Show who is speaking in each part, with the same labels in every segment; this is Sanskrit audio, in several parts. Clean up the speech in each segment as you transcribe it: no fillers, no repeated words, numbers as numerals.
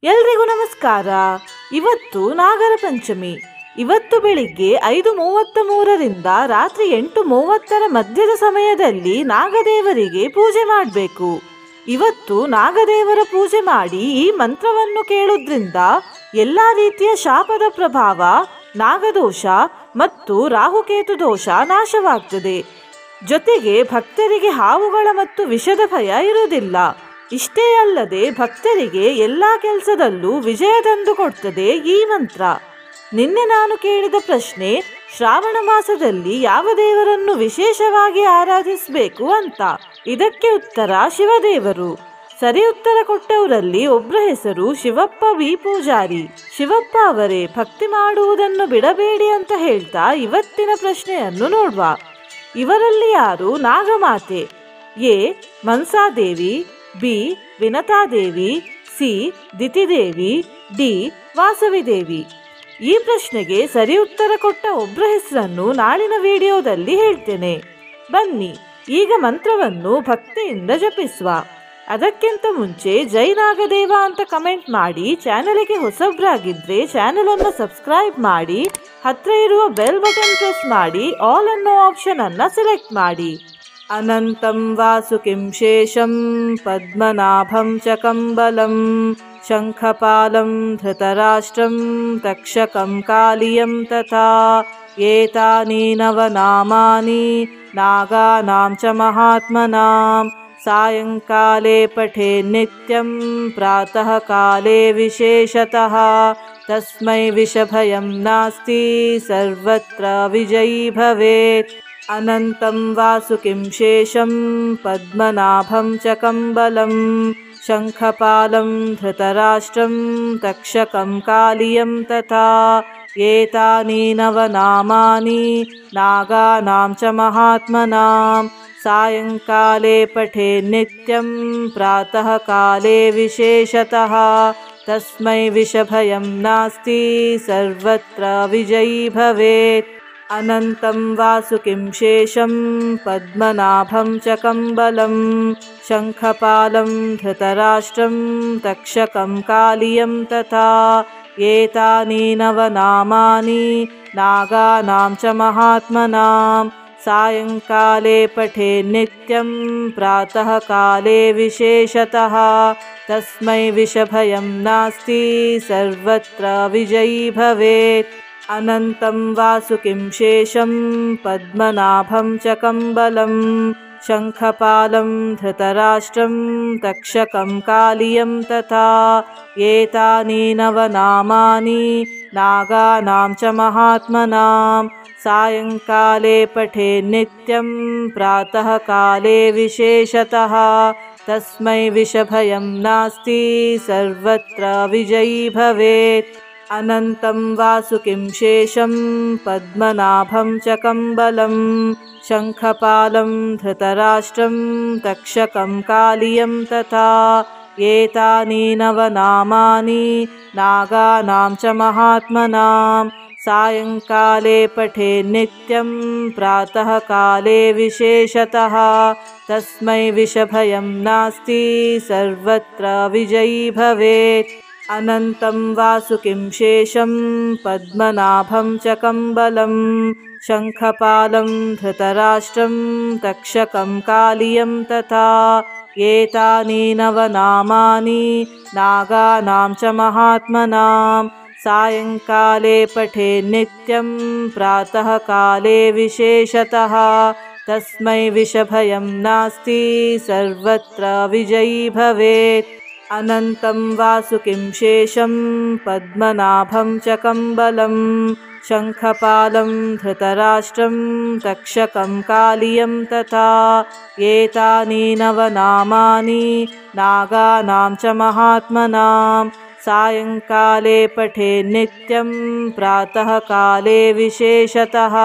Speaker 1: ಎಲ್ರಿಗೂ ನಮಸ್ಕಾರ. ಇವತ್ತು ನಾಗರ ಪಂಚಮಿ. ಇವತ್ತು ಬೆಳಿಗ್ಗೆ 5:33ರಿಂದ ರಾತ್ರಿ 8:30 ಮಧ್ಯದ ಸಮಯದಲ್ಲಿ ನಾಗದೇವರಿಗೆ ಪೂಜೆ ಮಾಡಬೇಕು. ಇವತ್ತು ನಾಗದೇವರ ಪೂಜೆ ಮಾಡಿ ಈ ಮಂತ್ರವನ್ನು ಕೇಳುವುದರಿಂದ ಎಲ್ಲ ರೀತಿಯ ಶಾಪದ ಪ್ರಭಾವ, ನಾಗದೋಷ ಮತ್ತು ರಾಹುಕೇತು ದೋಷ ನಾಶವಾಗ್ತದೆ. ಜೊತೆಗೆ ಭಕ್ತರಿಗೆ ಹಾವುಗಳ ಮತ್ತು ವಿಷದ ಭಯ ಇರುವುದಿಲ್ಲ. ಇಷ್ಟೇ ಅಲ್ಲದೆ ಭಕ್ತರಿಗೆ ಎಲ್ಲ ಕೆಲಸದಲ್ಲೂ ವಿಜಯ ತಂದುಕೊಡ್ತದೆ ಈ ಮಂತ್ರ. ನಿನ್ನೆ ನಾನು ಕೇಳಿದ ಪ್ರಶ್ನೆ, ಶ್ರಾವಣ ಮಾಸದಲ್ಲಿ ಯಾವ ದೇವರನ್ನು ವಿಶೇಷವಾಗಿ ಆರಾಧಿಸಬೇಕು ಅಂತ. ಇದಕ್ಕೆ ಉತ್ತರ ಶಿವದೇವರು. ಸರಿ ಉತ್ತರ ಕೊಟ್ಟವರಲ್ಲಿ ಒಬ್ಬರ ಹೆಸರು ಶಿವಪ್ಪ ವಿ ಪೂಜಾರಿ. ಶಿವಪ್ಪ ಅವರೇ, ಭಕ್ತಿ ಮಾಡುವುದನ್ನು ಬಿಡಬೇಡಿ ಅಂತ ಹೇಳ್ತಾ ಇವತ್ತಿನ ಪ್ರಶ್ನೆಯನ್ನು ನೋಡುವ. ಇವರಲ್ಲಿ ಯಾರು ನಾಗಮಾತೆ? A Mansadevi, B Vinatadevi, C Ditidevi, D Vasavidevi. ಈ ಪ್ರಶ್ನೆಗೆ ಸರಿ ಉತ್ತರ ಕೊಟ್ಟ ಒಬ್ಬರ ಹೆಸರನ್ನು ನಾಳಿನ ವಿಡಿಯೋದಲ್ಲಿ ಹೇಳ್ತೇನೆ. ಬನ್ನಿ ಈಗ ಮಂತ್ರವನ್ನು ಭಕ್ತಿಯಿಂದ ಜಪಿಸುವ. ಅದಕ್ಕಿಂತ ಮುಂಚೆ ಜೈ ನಾಗದೇವ ಅಂತ ಕಮೆಂಟ್ ಮಾಡಿ, ಚಾನಲ್ಗೆ ಹೊಸಬ್ರಾಗಿದ್ರೆ ಚಾನಲ್ ಅನ್ನು ಸಬ್ಸ್ಕ್ರೈಬ್ ಮಾಡಿ, ಹತ್ರ ಇರುವ ಬೆಲ್ ಬಟನ್ ಪ್ರೆಸ್ ಮಾಡಿ, ಆಲ್ ಅನ್ನೋ ಆಪ್ಷನ್ ಅನ್ನ ಸೆಲೆಕ್ಟ್ ಮಾಡಿ. ಅನಂತಂ ವಾಸುಕಿಂ ಶೇಷಂ ಪದ್ಮನಾಭಂ ಚ ಕಂಬಲಂ ಶಂಖಪಾಲಂ ಧೃತರಾಷ್ಟ್ರಂ ತಕ್ಷಕಂ ಕಾಲಿಯಂ ತಥಾ ಏತಾನಿ ನವನಾಮಾನಿ ನಾಗಾನಾಂ ಚ ಮಹಾತ್ಮನಾಂ ಸಾಯಂಕಾಲೇ ಪಠೇ ನಿತ್ಯಂ ಪ್ರಾತಃ ಕಾಲೇ ವಿಶೇಷತಃ ತಸ್ಮೈ ವಿಷಭಯಂ ನಾಸ್ತಿ ಸರ್ವತ್ರ ವಿಜಯೀ ಭವೇತ್. ಅನಂತಂ ವಾಸುಕಿಂ ಶೇಷಂ ಪದ್ಮನಾಭಂ ಚ ಕಂಬಲಂ ಶಂಖಪಾಲಂ ಧೃತರಾಷ್ಟ್ರಂ ತಕ್ಷಕಂ ಕಾಲಿಯಂ ತಥಾ ಏತಾನಿ ನವನಾಮಾನಿ ನಾಗಾನಾಂ ಚ ಮಹಾತ್ಮನಾಂ ಸಾಯಂಕಾಲೇ ಪಠೇ ನಿತ್ಯಂ ಪ್ರಾತಃ ಕಾಲೇ ವಿಶೇಷತಃ ತಸ್ಮೈ ವಿಷಭಯಂ ನಾಸ್ತಿ ಸರ್ವತ್ರ ವಿಜಯೀ ಭವೇತ್. ಅನಂತಂ ವಾಸುಕಿಂ ಶೇಷಂ ಪದ್ಮನಾಭಂ ಚ ಕಂಬಲಂ ಶಂಖಪಾಲಂ ಧೃತರಾಷ್ಟ್ರಂ ತಕ್ಷಕಂ ಕಾಲಿಯಂ ತಥಾ ಏತಾನಿ ನವನಾಮಾನಿ ನಾಗಾನಾಂ ಚ ಮಹಾತ್ಮನಾಂ ಸಾಯಂಕಾಲೇ ಪಠೇ ನಿತ್ಯಂ ಪ್ರಾತಃ ಕಾಲೇ ವಿಶೇಷತಃ ತಸ್ಮೈ ವಿಷಭಯಂ ನಾಸ್ತಿ ಸರ್ವತ್ರ ವಿಜಯೀ ಭವೇತ್. ಅನಂತಂ ವಾಸುಕಿಂ ಶೇಷಂ ಪದ್ಮನಾಭಂ ಚ ಕಂಬಲಂ ಶಂಖಪಾಲಂ ಧೃತರಾಷ್ಟ್ರಂ ತಕ್ಷಕಂ ಕಾಲಿಯಂ ತಥಾ ಏತಾನಿ ನವನಾಮಾನಿ ನಾಗಾನಾಂ ಚ ಮಹಾತ್ಮನಾಂ ಸಾಯಂಕಾಲೇ ಪಠೇ ನಿತ್ಯಂ ಪ್ರಾತಃ ಕಾಲೇ ವಿಶೇಷತಃ ತಸ್ಮೈ ವಿಷಭಯಂ ನಾಸ್ತಿ ಸರ್ವತ್ರ ವಿಜಯೀ ಭವೇತ್. ಅನಂತಂ ವಾಸುಕಿಂ ಶೇಷಂ ಪದ್ಮನಾಭಂ ಚ ಕಂಬಲಂ ಶಂಖಪಾಲಂ ಧೃತರಾಷ್ಟ್ರಂ ತಕ್ಷಕಂ ಕಾಲಿಯಂ ತಥಾ ಏತಾನಿ ನವನಾಮಾನಿ ನಾಗಾನಾಂ ಚ ಮಹಾತ್ಮನಾಂ ಸಾಯಂಕಾಲೇ ಪಠೇ ನಿತ್ಯಂ ಪ್ರಾತಃ ಕಾಲೇ ವಿಶೇಷತಃ ತಸ್ಮೈ ವಿಷಭಯಂ ನಾಸ್ತಿ ಸರ್ವತ್ರ ವಿಜಯೀ ಭವೇತ್. ಅನಂತಂ ವಾಸುಕಿಂ ಶೇಷಂ ಪದ್ಮನಾಭಂ ಚ ಕಂಬಲಂ ಶಂಖಪಾಲಂ ಧೃತರಾಷ್ಟ್ರಂ ತಕ್ಷಕಂ ಕಾಲಿಯಂ ತಥಾ ಏತಾನಿ ನವನಾಮಾನಿ ನಾಗಾನಾಂ ಚ ಮಹಾತ್ಮನಾಂ ಸಾಯಂಕಾಲೇ ಪಠೇ ನಿತ್ಯಂ ಪ್ರಾತಃ ಕಾಲೇ ವಿಶೇಷತಃ ತಸ್ಮೈ ವಿಷಭಯಂ ನಾಸ್ತಿ ಸರ್ವತ್ರ ವಿಜಯೀ ಭವೇತ್. ಅನಂತಂ ವಾಸುಕಿಂ ಶೇಷಂ ಪದ್ಮನಾಭಂ ಚ ಕಂಬಲಂ ಶಂಖಪಾಲಂ ಧೃತರಾಷ್ಟ್ರಂ ತಕ್ಷಕಂ ಕಾಲಿಯಂ ತಥಾ ಏತಾನಿ ನವನಾಮಾನಿ ನಾಗಾನಾಂ ಚ ಮಹಾತ್ಮನಾಂ ಸಾಯಂಕಾಲೇ ಪಠೇ ನಿತ್ಯಂ ಪ್ರಾತಃ ಕಾಲೇ ವಿಶೇಷತಃ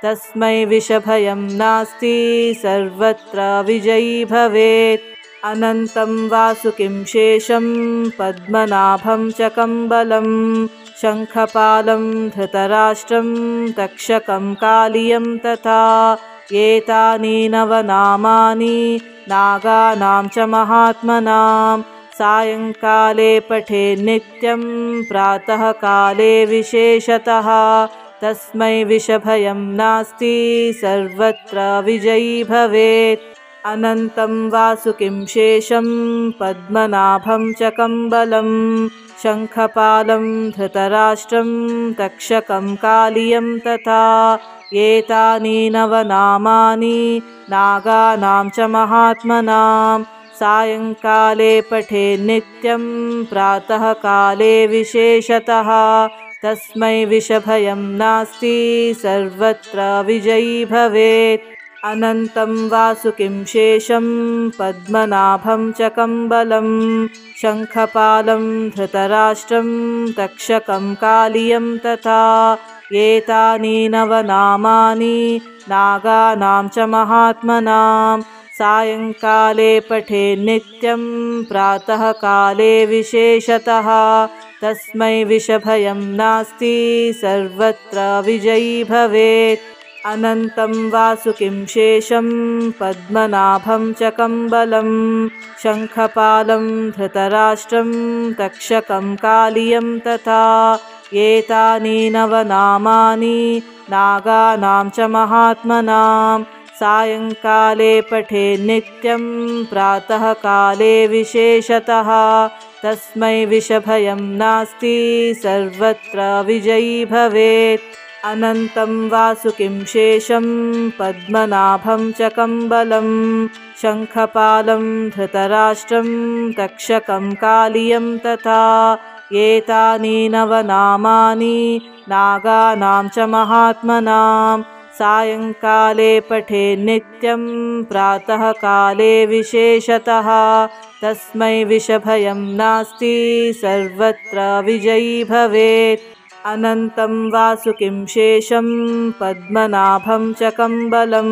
Speaker 1: ತಸ್ಮೈ ವಿಷಭಯಂ ನಾಸ್ತಿ ಸರ್ವತ್ರ ವಿಜಯೀ ಭವೇತ್. ಅನಂತಂ ವಾಸುಕಿಂ ಶೇಷಂ ಪದ್ಮನಾಭಂ ಚ ಕಂಬಲಂ ಶಂಖಪಾಲಂ ಧೃತರಾಷ್ಟ್ರಂ ತಕ್ಷಕಂ ಕಾಲಿಯಂ ತಥಾ ಏತಾನಿ ನವನಾಮಾನಿ ನಾಗಾನಾಂ ಚ ಮಹಾತ್ಮನಾಂ सायङ्काले पठेत् नित्यं प्रातःकाले विशेषतः तस्मै विषभयं नास्ति सर्वत्र विजयी भवेत्। अनन्तं वासुकिं शेषं पद्मनाभं च कम्बलं शङ्खपालं धृतराष्ट्रं तक्षकं कालियं तथा एतानि नवनामानि नागानां च महात्मनां सायङ्काले पठेत् नित्यं प्रातःकाले विशेषतः तस्मै विषभयं नास्ति सर्वत्र विजयी भवेत्। अनन्तं वासुकिं शेषं पद्मनाभं च कम्बलं शङ्खपालं धृतराष्ट्रं तक्षकं कालियं तथा एतानि नवनामानि नागानां च महात्मनां सायङ्काले पठेत् नित्यं प्रातःकाले विशेषतः तस्मै विषभयं नास्ति सर्वत्र विजयी भवेत्। अनन्तं वासुकिं शेषं पद्मनाभं च कम्बलं शङ्खपालं धृतराष्ट्रं तक्षकं कालियं तथा एतानि नवनामानि नागानां च महात्मनां सायङ्काले पठेत् नित्यं प्रातःकाले विशेषतः तस्मै विषभयं नास्ति सर्वत्र विजयी भवेत्। अनन्तं वासुकिं शेषं पद्मनाभं च कम्बलं शङ्खपालं धृतराष्ट्रं तक्षकं कालियं तथा एतानि नवनामानि नागानां च महात्मनां सायङ्काले पठेत् नित्यं प्रातःकाले विशेषतः तस्मै विषभयं नास्ति सर्वत्र विजयी भवेत्। अनन्तं वासुकिं शेषं पद्मनाभं च कम्बलं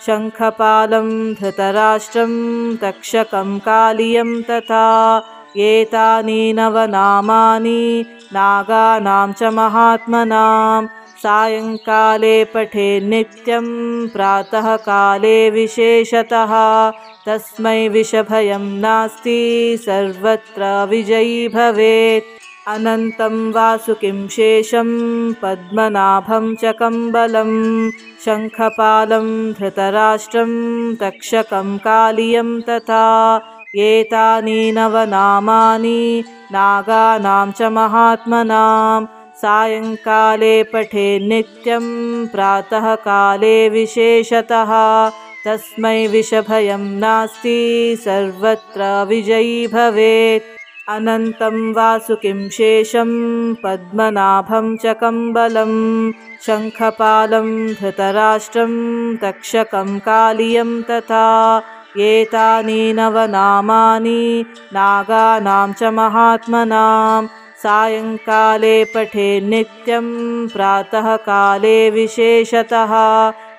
Speaker 1: शङ्खपालं धृतराष्ट्रं तक्षकं कालियं तथा एतानि नवनामानि नागानां च महात्मनां सायङ्काले पठेत् नित्यं प्रातःकाले विशेषतः तस्मै विषभयं नास्ति सर्वत्र विजयी भवेत्। अनन्तं वासुकिं शेषं पद्मनाभं च कम्बलं शङ्खपालं धृतराष्ट्रं तक्षकं कालियं तथा एतानि नवनामानि नागानां च महात्मनां सायङ्काले पठेत् नित्यं प्रातःकाले विशेषतः तस्मै विषभयं नास्ति सर्वत्र विजयी भवेत्। अनन्तं वासुकिं शेषं पद्मनाभं च कम्बलं शङ्खपालं धृतराष्ट्रं तक्षकं कालियं तथा एतानि नवनामानि नागानां च महात्मनां सायङ्काले पठेत् नित्यं प्रातःकाले विशेषतः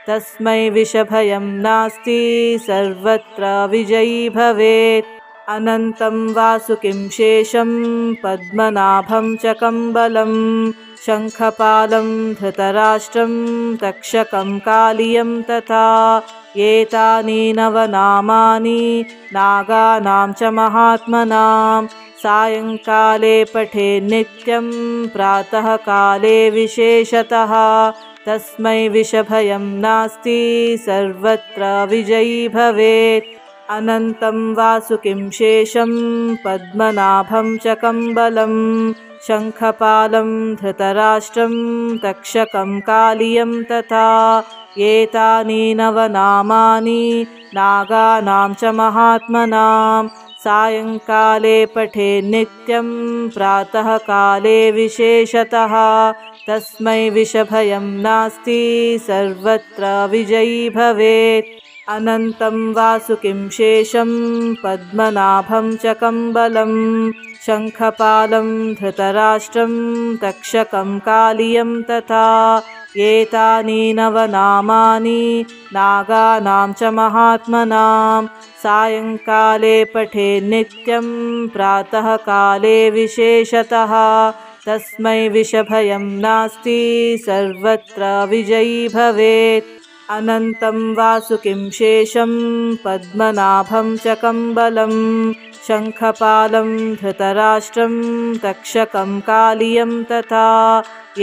Speaker 1: तस्मै विषभयं नास्ति सर्वत्र विजयी भवेत्। अनन्तं वासुकिं शेषं पद्मनाभं च कम्बलं शङ्खपालं धृतराष्ट्रं तक्षकं कालियं तथा एतानि नवनामानि नागानां च महात्मनां सायङ्काले पठेत् नित्यं प्रातःकाले विशेषतः तस्मै विषभयं नास्ति सर्वत्र विजयी भवेत्। अनन्तं वासुकिं शेषं पद्मनाभं च कम्बलं शङ्खपालं धृतराष्ट्रं तक्षकं कालियं तथा एतानि नवनामानि नागानां च महात्मनां सायङ्काले पठेत् नित्यं प्रातःकाले विशेषतः तस्मै विषभयं नास्ति सर्वत्र विजयी भवेत्। अनन्तं वासुकिं शेषं पद्मनाभं च कम्बलं शङ्खपालं धृतराष्ट्रं तक्षकं कालियं तथा एतानि नवनामानि नागानां च महात्मनां सायङ्काले पठेत् नित्यं प्रातःकाले विशेषतः तस्मै विषभयं नास्ति सर्वत्र विजयी भवेत्। अनन्तं वासुकिं शेषं पद्मनाभं च कम्बलं शङ्खपालं धृतराष्ट्रं तक्षकं कालियं तथा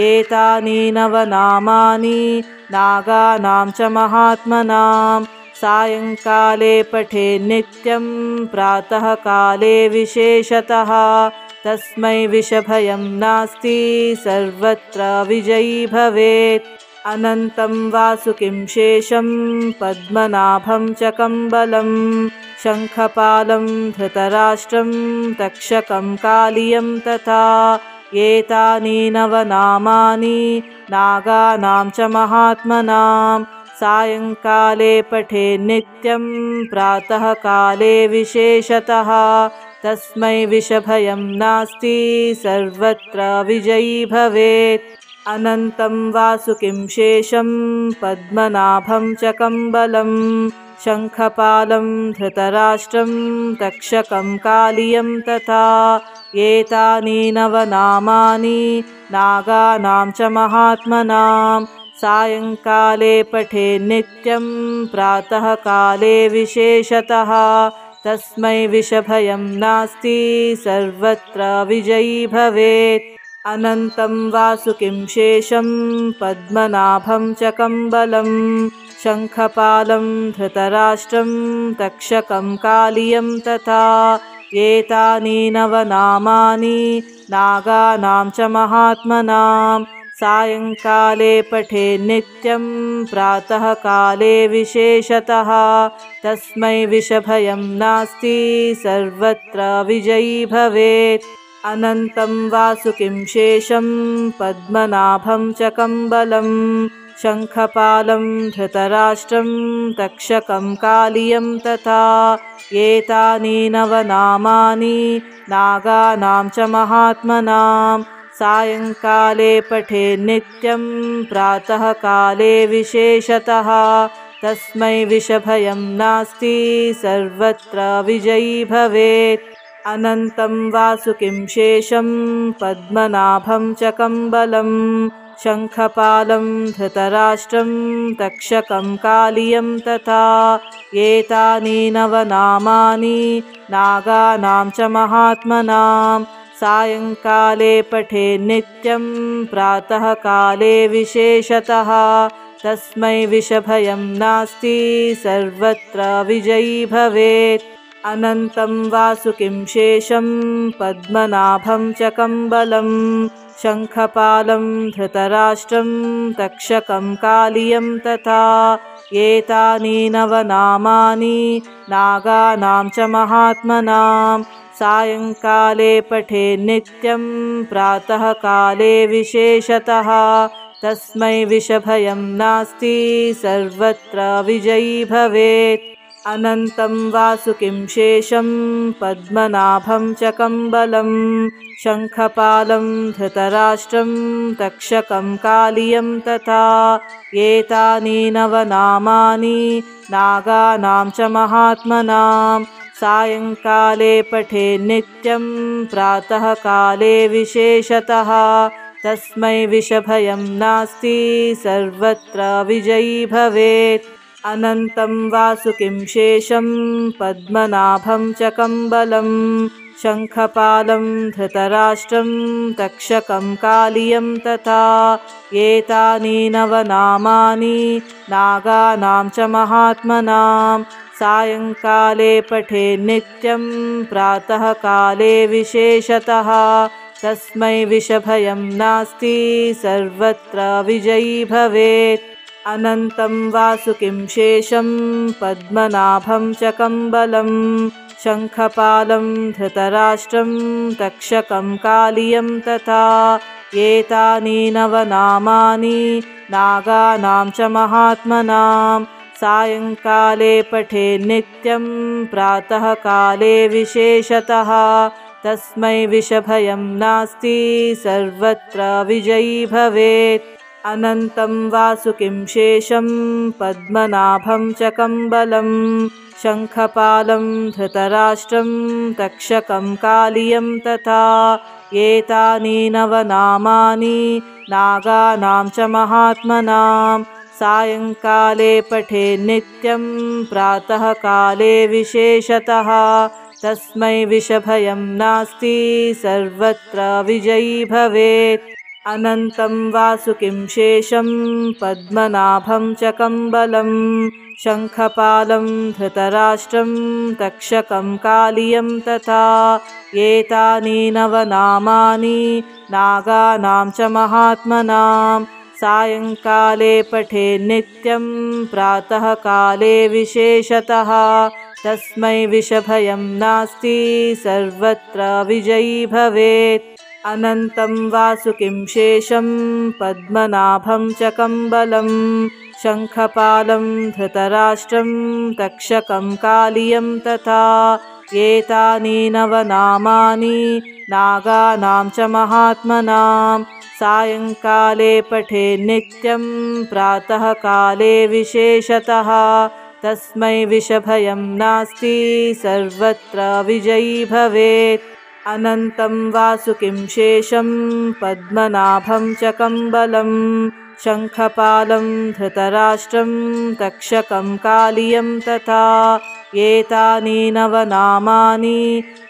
Speaker 1: एतानि नवनामानि नागानां च महात्मनां सायङ्काले पठे नित्यं प्रातःकाले विशेषतः तस्मै विषभयं नास्ति सर्वत्र विजयी भवेत्। अनन्तं वासुकिं शेषं पद्मनाभं च कम्बलं शङ्खपालं धृतराष्ट्रं तक्षकं कालियं तथा एतानि नवनामानि नागानां च महात्मनां सायङ्काले पठे नित्यं प्रातःकाले विशेषतः तस्मै विषभयं नास्ति सर्वत्र विजयी भवेत्। अनन्तं वासुकिं शेषं पद्मनाभं च कम्बलं शङ्खपालं धृतराष्ट्रं तक्षकं कालियं तथा एतानि नवनामानि नागानां च महात्मनां सायङ्काले पठे नित्यं प्रातःकाले विशेषतः तस्मै विषभयं नास्ति सर्वत्र विजयी भवेत्। अनन्तं वासुकिं शेषं पद्मनाभं च कम्बलं शङ्खपालं धृतराष्ट्रं तक्षकं कालियं तथा एतानि नवनामानि नागानां च महात्मनां सायङ्काले पठे नित्यं प्रातःकाले विशेषतः तस्मै विषभयं नास्ति सर्वत्र विजयी भवेत्। अनन्तं वासुकिं शेषं पद्मनाभं च कम्बलं शङ्खपालं धृतराष्ट्रं तक्षकं कालियं तथा एतानि नवनामानि नागानां च महात्मनां सायङ्काले पठे नित्यं प्रातःकाले विशेषतः तस्मै विषभयं नास्ति सर्वत्र विजयी भवेत्। अनन्तं वासुकिं शेषं पद्मनाभं च कम्बलं शङ्खपालं धृतराष्ट्रं तक्षकं कालियं तथा एतानि नवनामानि नागानां च महात्मनां सायङ्काले पठे नित्यं प्रातःकाले विशेषतः तस्मै विषभयं नास्ति सर्वत्र विजयी भवेत्। अनन्तं वासुकिं शेषं पद्मनाभं च कम्बलं शङ्खपालं धृतराष्ट्रं तक्षकं कालियं तथा एतानि नवनामानि नागानां च महात्मनां सायङ्काले पठे नित्यं प्रातःकाले विशेषतः तस्मै विषभयं नास्ति सर्वत्र विजयी भवेत्। अनन्तं वासुकिं शेषं पद्मनाभं च कम्बलं शङ्खपालं धृतराष्ट्रं तक्षकं कालियं तथा एतानि नवनामानि नागानां च महात्मनां सायङ्काले पठे नित्यं प्रातःकाले विशेषतः तस्मै विषभयं नास्ति सर्वत्र विजयी भवेत्। अनन्तं वासुकिं शेषं पद्मनाभं च कम्बलं शङ्खपालं धृतराष्ट्रं तक्षकं कालियं तथा एतानि नवनामानि नागानां च महात्मनां सायङ्काले पठे नित्यं प्रातःकाले विशेषतः तस्मै विषभयं नास्ति सर्वत्र विजयी भवेत्। अनन्तं वासुकिं शेषं पद्मनाभं च कम्बलं शङ्खपालं धृतराष्ट्रं तक्षकं कालियं तथा एतानि नवनामानि नागानां च महात्मनां सायङ्काले पठे नित्यं प्रातःकाले विशेषतः तस्मै विषभयं नास्ति सर्वत्र विजयी भवेत्। अनन्तं वासुकिं शेषं पद्मनाभं च कम्बलं शङ्खपालं धृतराष्ट्रं तक्षकं कालियं तथा एतानि नवनामानि नागानां च महात्मनां सायङ्काले पठे नित्यं प्रातःकाले विशेषतः तस्मै विषभयं नास्ति सर्वत्र विजयी भवेत्। अनन्तं वासुकिं शेषं पद्मनाभं च कम्बलं शङ्खपालं धृतराष्ट्रं तक्षकं कालियं तथा एतानि नवनामानि नागानां च महात्मनां सायङ्काले पठे नित्यं प्रातःकाले विशेषतः तस्मै विषभयं नास्ति सर्वत्र विजयी भवेत्। अनन्तं वासुकिं शेषं पद्मनाभं च कम्बलं शङ्खपालं धृतराष्ट्रं तक्षकं कालियं तथा एतानि नवनामानि नागानां च महात्मनां सायङ्काले पठे नित्यं प्रातःकाले विशेषतः तस्मै विषभयं नास्ति सर्वत्र विजयी भवेत्। अनन्तं वासुकिं शेषं पद्मनाभं च कम्बलं शङ्खपालं धृतराष्ट्रं तक्षकं कालियं तथा एतानि नवनामानि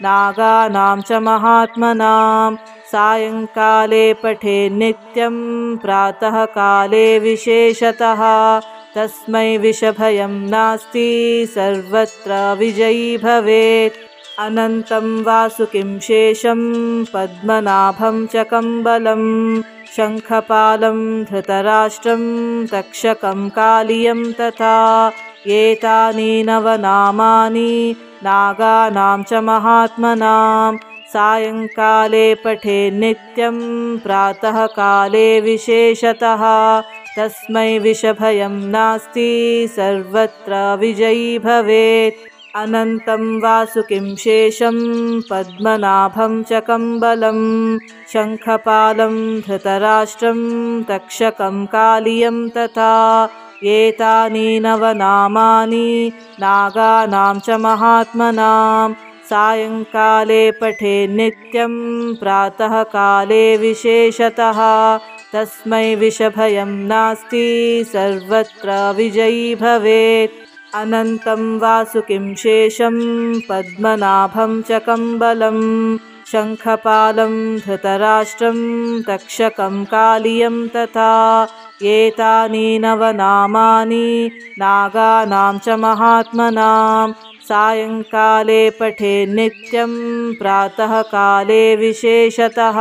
Speaker 1: नागानां च महात्मनां सायङ्काले पठे नित्यं प्रातःकाले विशेषतः तस्मै विषभयं नास्ति सर्वत्र विजयी भवेत्। अनन्तं वासुकिं शेषं पद्मनाभं च कम्बलं शङ्खपालं धृतराष्ट्रं तक्षकं कालियं तथा एतानि नवनामानि नागानां च महात्मनां सायङ्काले पठे नित्यं प्रातःकाले विशेषतः तस्मै विषभयं नास्ति सर्वत्र विजयी भवेत्। अनन्तं वासुकिं शेषं पद्मनाभं च कम्बलं शङ्खपालं धृतराष्ट्रं तक्षकं कालियं तथा एतानि नवनामानि नागानां च महात्मनां सायङ्काले पठे नित्यं प्रातःकाले विशेषतः तस्मै विषभयं नास्ति सर्वत्र विजयी भवेत्। अनन्तं वासुकिं शेषं पद्मनाभं च कम्बलं शङ्खपालं धृतराष्ट्रं तक्षकं कालियं तथा एतानि नवनामानि नागानां च महात्मनां सायङ्काले पठे नित्यं प्रातःकाले विशेषतः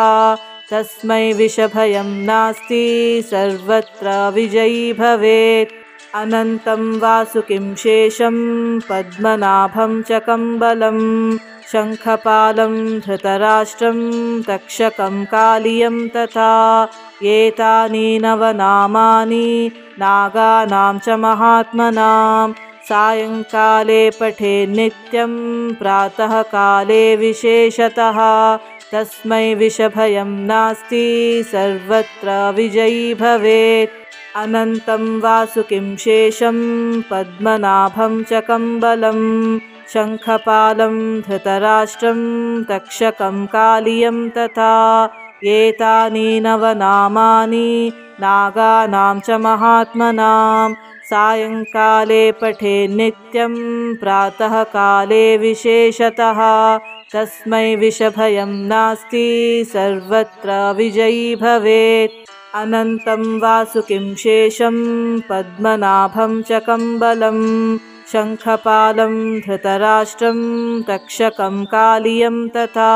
Speaker 1: तस्मै विषभयं नास्ति सर्वत्र विजयी भवेत्। अनन्तं वासुकिं शेषं पद्मनाभं च कम्बलं शङ्खपालं धृतराष्ट्रं तक्षकं कालियं तथा एतानि नवनामानि नागानां च महात्मनां सायङ्काले पठे नित्यं प्रातःकाले विशेषतः तस्मै विषभयं नास्ति सर्वत्र विजयी भवेत्। अनन्तं वासुकिं शेषं पद्मनाभं च कम्बलं शङ्खपालं धृतराष्ट्रं तक्षकं कालियं तथा एतानि नवनामानि नागानां च महात्मनां सायङ्काले पठे नित्यं प्रातःकाले विशेषतः तस्मै विषभयं नास्ति सर्वत्र विजयी भवेत्। अनन्तं वासुकिं शेषं पद्मनाभं च कम्बलं शङ्खपालं धृतराष्ट्रं तक्षकं कालियं तथा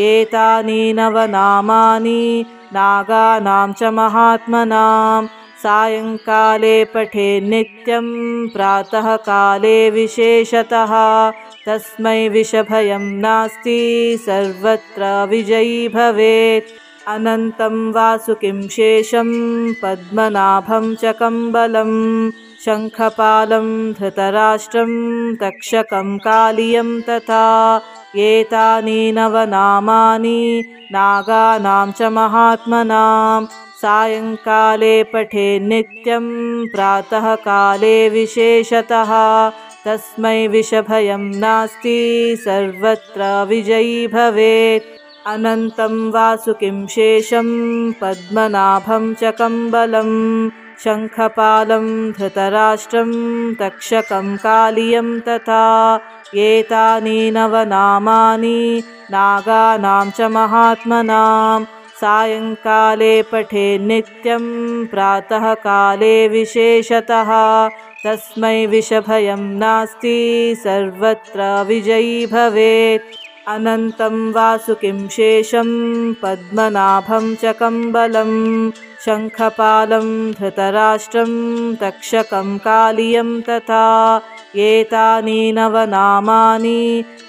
Speaker 1: एतानि नवनामानि नागानां च महात्मनां सायङ्काले पठे नित्यं प्रातःकाले विशेषतः तस्मै विषभयं नास्ति सर्वत्र विजयी भवेत्। अनन्तं वासुकिं शेषं पद्मनाभं च कम्बलं शङ्खपालं धृतराष्ट्रं तक्षकं कालियं तथा एतानि नवनामानि नागानां च महात्मनां सायङ्काले पठे नित्यं प्रातःकाले विशेषतः तस्मै विषभयं नास्ति सर्वत्र विजयी भवेत्। अनन्तं वासुकिं शेषं पद्मनाभं च कम्बलं शङ्खपालं धृतराष्ट्रं तक्षकं कालियं तथा एतानि नवनामानि नागानां च महात्मनां सायङ्काले पठे नित्यं प्रातःकाले विशेषतः तस्मै विषभयं नास्ति सर्वत्र विजयी भवेत्। अनन्तं वासुकिं शेषं पद्मनाभं च कम्बलं शङ्खपालं धृतराष्ट्रं तक्षकं कालियं तथा एतानि नवनामानि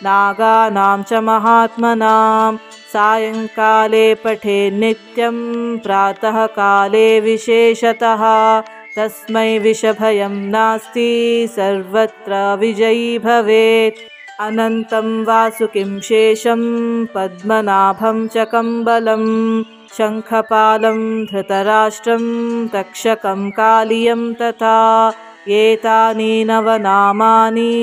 Speaker 1: नागानां च महात्मनां सायङ्काले पठे नित्यं प्रातःकाले विशेषतः तस्मै विषभयं नास्ति सर्वत्र विजयी भवेत्। अनन्तं वासुकिं शेषं पद्मनाभं च कम्बलं शङ्खपालं धृतराष्ट्रं तक्षकं कालियं तथा एतानि नवनामानि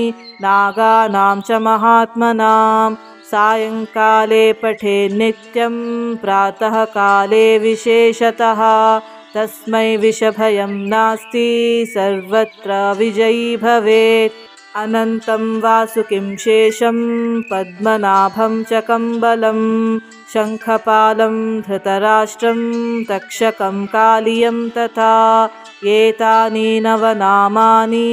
Speaker 1: नागानां च महात्मनां सायङ्काले पठे नित्यं प्रातःकाले विशेषतः तस्मै विषभयं नास्ति सर्वत्र विजयी भवेत्। अनन्तं वासुकिं शेषं पद्मनाभं च कम्बलं शङ्खपालं धृतराष्ट्रं तक्षकं कालियं तथा एतानि नवनामानि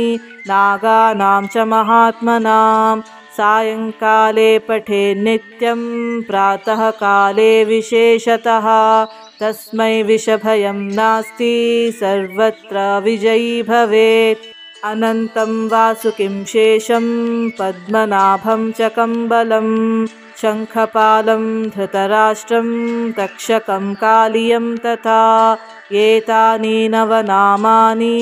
Speaker 1: नागानां च महात्मनां सायङ्काले पठे नित्यं प्रातःकाले विशेषतः तस्मै विषभयं नास्ति सर्वत्र विजयी भवेत्। अनन्तं वासुकिं शेषं पद्मनाभं च कम्बलं शङ्खपालं धृतराष्ट्रं तक्षकं कालियं तथा एतानि नवनामानि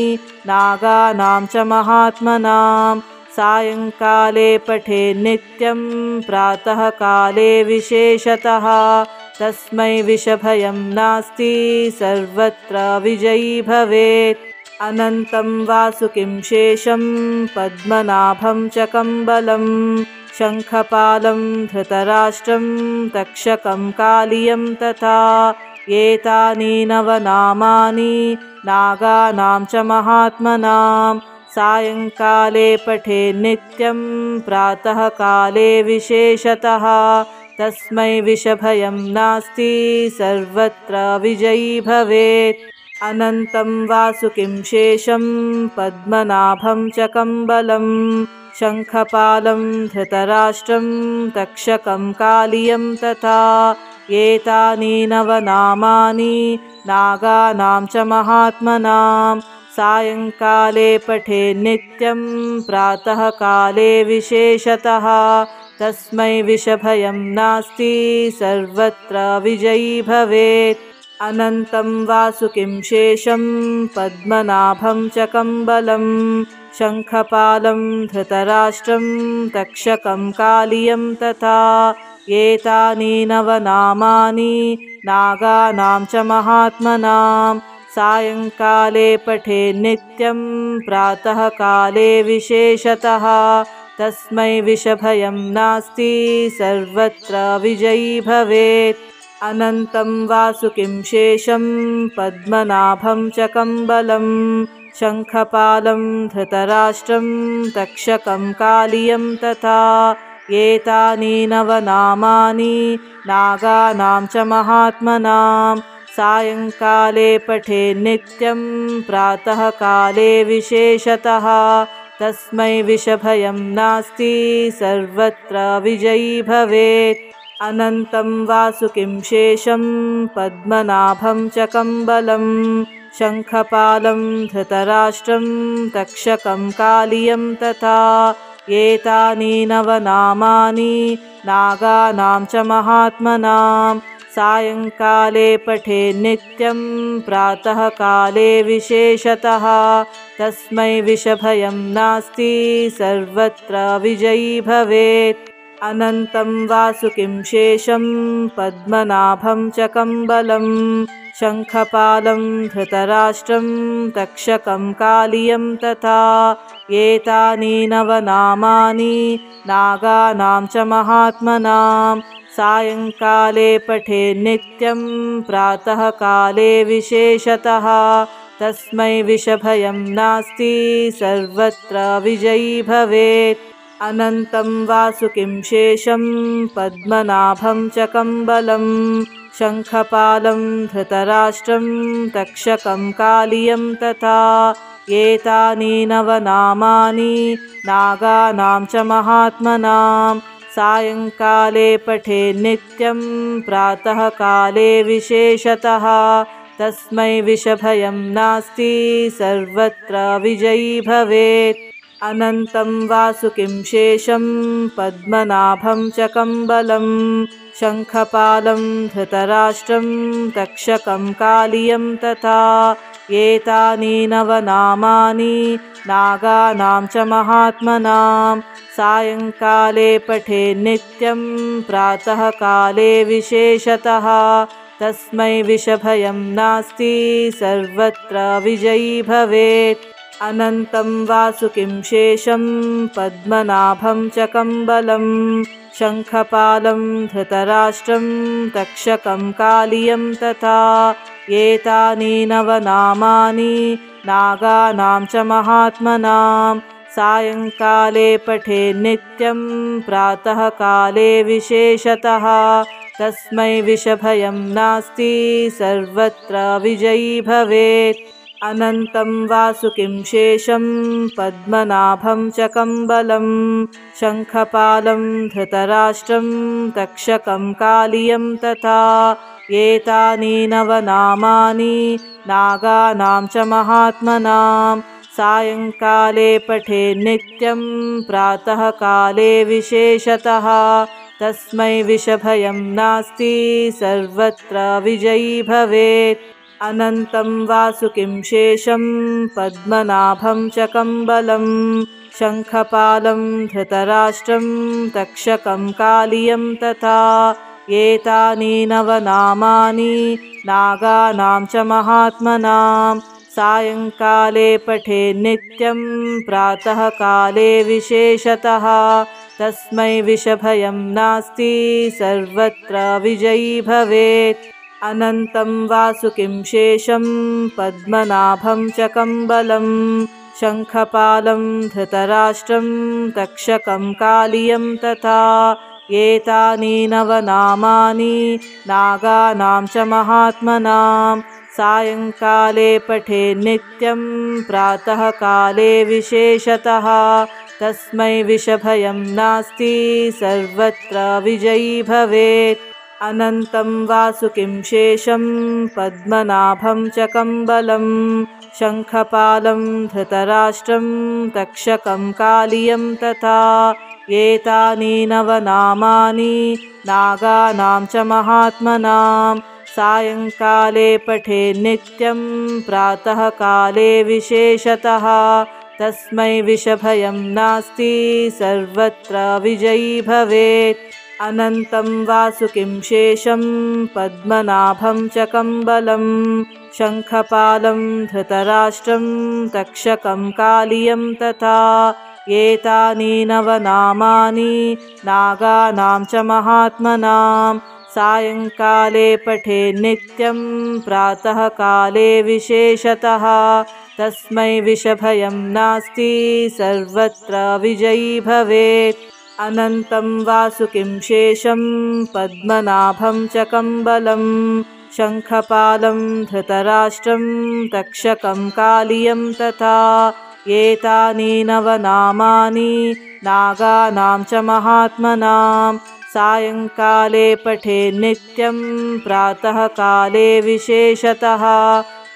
Speaker 1: नागानां च महात्मनां सायङ्काले पठे नित्यं प्रातःकाले विशेषतः तस्मै विषभयं नास्ति सर्वत्र विजयी भवेत्। अनन्तं वासुकिं शेषं पद्मनाभं च कम्बलं शङ्खपालं धृतराष्ट्रं तक्षकं कालियं तथा एतानि नवनामानि नागानां च महात्मनां सायङ्काले पठे नित्यं प्रातःकाले विशेषतः तस्मै विषभयं नास्ति सर्वत्र विजयी भवेत्। अनन्तं वासुकिं शेषं पद्मनाभं च कम्बलं शङ्खपालं धृतराष्ट्रं तक्षकं कालियं तथा एतानि नवनामानि नागानां च महात्मनां सायङ्काले पठे नित्यं प्रातःकाले विशेषतः तस्मै विषभयं नास्ति सर्वत्र विजयी भवेत्। अनन्तं वासुकिं शेषं पद्मनाभं च कम्बलं शङ्खपालं धृतराष्ट्रं तक्षकं कालियं तथा एतानि नवनामानि नागानां च महात्मनां सायङ्काले पठे नित्यं प्रातःकाले विशेषतः तस्मै विषभयं नास्ति सर्वत्र विजयी भवेत्। अनन्तं वासुकिं शेषं पद्मनाभं च कम्बलं शङ्खपालं धृतराष्ट्रं तक्षकं कालियं तथा एतानि नवनामानि नागानां च महात्मनां सायङ्काले पठे नित्यं प्रातःकाले विशेषतः तस्मै विषभयं नास्ति सर्वत्र विजयी भवेत्। अनन्तं वासुकिं शेषं पद्मनाभं च कम्बलं शङ्खपालं धृतराष्ट्रं तक्षकं कालियं तथा एतानि नवनामानि नागानां च महात्मनां सायङ्काले पठे नित्यं प्रातःकाले विशेषतः तस्मै विषभयं नास्ति सर्वत्र विजयी भवेत्। अनन्तं वासुकिं शेषं पद्मनाभं च कम्बलं शङ्खपालं धृतराष्ट्रं तक्षकं कालियं तथा एतानि नवनामानि नागानां च महात्मनां सायङ्काले पठे नित्यं प्रातःकाले विशेषतः तस्मै विषभयं नास्ति सर्वत्र विजयी भवेत्। अनन्तं वासुकिं शेषं पद्मनाभं च कम्बलं शङ्खपालं धृतराष्ट्रं तक्षकं कालियं तथा एतानि नवनामानि नागानां च महात्मनां सायङ्काले पठेन्नित्यं प्रातःकाले विशेषतः तस्मै विषभयं नास्ति सर्वत्र विजयी भवेत्। अनन्तं वासुकिं शेषं पद्मनाभं च कम्बलं शङ्खपालं धृतराष्ट्रं तक्षकं कालियं तथा एतानि नवनामानि नागानां च महात्मनां सायङ्काले पठेन्नित्यं प्रातःकाले विशेषतः तस्मै विषभयं नास्ति सर्वत्र विजयी भवेत्। अनन्तं वासुकिं शेषं पद्मनाभं च कम्बलं शङ्खपालं धृतराष्ट्रं तक्षकं कालियं तथा एतानि नवनामानि नागानां च महात्मनां सायङ्काले पठेन्नित्यं प्रातःकाले विशेषतः तस्मै विषभयं नास्ति सर्वत्र विजयी भवेत्। अनन्तं वासुकिं शेषं पद्मनाभं च कम्बलं शङ्खपालं धृतराष्ट्रं तक्षकं कालियं तथा एतानि नवनामानि नागानां च महात्मनां सायङ्काले पठेन्नित्यं प्रातःकाले विशेषतः तस्मै विषभयं नास्ति सर्वत्र विजयी भवेत्। अनन्तं वासुकिं शेषं पद्मनाभं च कम्बलं शङ्खपालं धृतराष्ट्रं तक्षकं कालियं तथा एतानि नवनामानि नागानां च महात्मनां सायङ्काले पठेन्नित्यं प्रातःकाले विशेषतः तस्मै विषभयं नास्ति सर्वत्र विजयी भवेत्। अनन्तं वासुकिं शेषं पद्मनाभं च कम्बलं शङ्खपालं धृतराष्ट्रं तक्षकं कालियं तथा एतानि नवनामानि नागानां च महात्मनां सायङ्काले पठेन्नित्यं प्रातःकाले विशेषतः तस्मै विषभयं नास्ति सर्वत्र विजयी भवेत्। अनन्तं वासुकिं शेषं पद्मनाभं च कम्बलं शङ्खपालं धृतराष्ट्रं तक्षकं कालियं तथा एतानि नवनामानि नागानां च महात्मनां सायङ्काले पठेन्नित्यं प्रातःकाले विशेषतः तस्मै विषभयं नास्ति सर्वत्र विजयी भवेत्। अनन्तं वासुकिं शेषं पद्मनाभं च कम्बलं शङ्खपालं धृतराष्ट्रं तक्षकं कालियं तथा एतानि नवनामानि नागानां च महात्मनां सायङ्काले पठेन्नित्यं प्रातःकाले विशेषतः तस्मै विषभयं नास्ति सर्वत्र विजयी भवेत्। अनन्तं वासुकिं शेषं पद्मनाभं च कम्बलं शङ्खपालं धृतराष्ट्रं तक्षकं कालियं तथा एतानि नवनामानि नागानां च महात्मनां सायङ्काले पठेन्नित्यं प्रातःकाले विशेषतः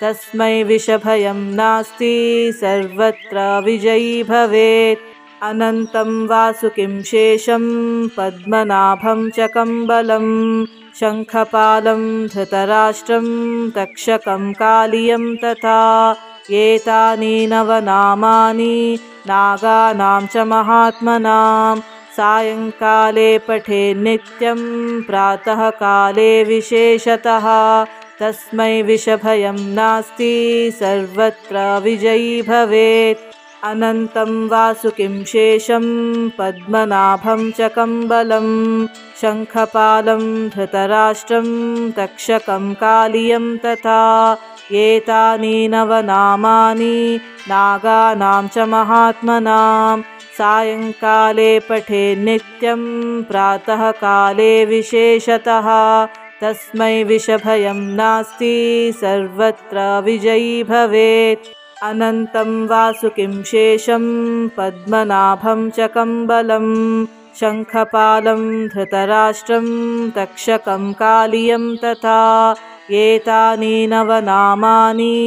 Speaker 1: तस्मै विषभयं नास्ति सर्वत्र विजयी भवेत्। अनन्तं वासुकिं शेषं पद्मनाभं च कम्बलं शङ्खपालं धृतराष्ट्रं तक्षकं कालियं तथा एतानि नवनामानि नागानां च महात्मनां सायङ्काले पठेन्नित्यं प्रातःकाले विशेषतः तस्मै विषभयं नास्ति सर्वत्र विजयी भवेत्। अनन्तं वासुकिं शेषं पद्मनाभं च कम्बलं शङ्खपालं धृतराष्ट्रं तक्षकं कालियं तथा एतानि नवनामानि नागानां च महात्मनां सायङ्काले पठे नित्यं प्रातःकाले विशेषतः तस्मै विषभयं नास्ति सर्वत्र विजयी भवेत्। अनन्तं वासुकिं शेषं पद्मनाभं च कम्बलं शङ्खपालं धृतराष्ट्रं तक्षकं कालियं तथा एतानि नवनामानि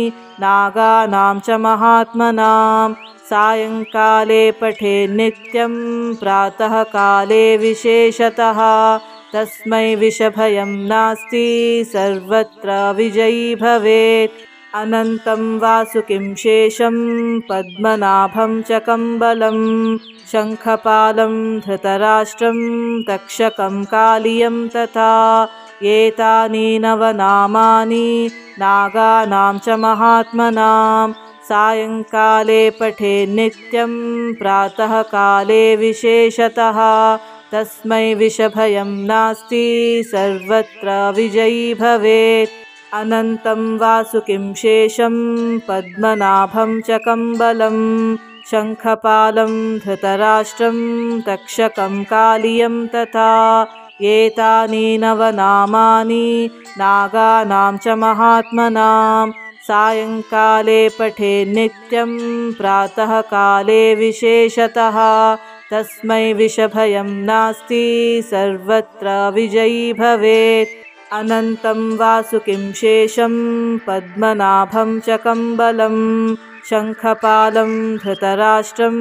Speaker 1: नागानां च महात्मनां सायङ्काले पठे नित्यं प्रातःकाले विशेषतः तस्मै विषभयं नास्ति सर्वत्र विजयी भवेत्। अनन्तं वासुकिं शेषं पद्मनाभं च कम्बलं शङ्खपालं धृतराष्ट्रं तक्षकं कालियं तथा एतानि नवनामानि नागानां च महात्मनां सायङ्काले पठे नित्यं प्रातःकाले विशेषतः तस्मै विषभयं नास्ति सर्वत्र विजयी भवेत्। अनन्तं वासुकिं शेषं पद्मनाभं च कम्बलं शङ्खपालं धृतराष्ट्रं तक्षकं कालियं तथा एतानि नवनामानि नागानां च महात्मनां सायङ्काले पठे नित्यं प्रातःकाले विशेषतः तस्मै विषभयं नास्ति सर्वत्र विजयी भवेत्। अनन्तं वासुकिं शेषं पद्मनाभं च कम्बलं शङ्खपालं धृतराष्ट्रं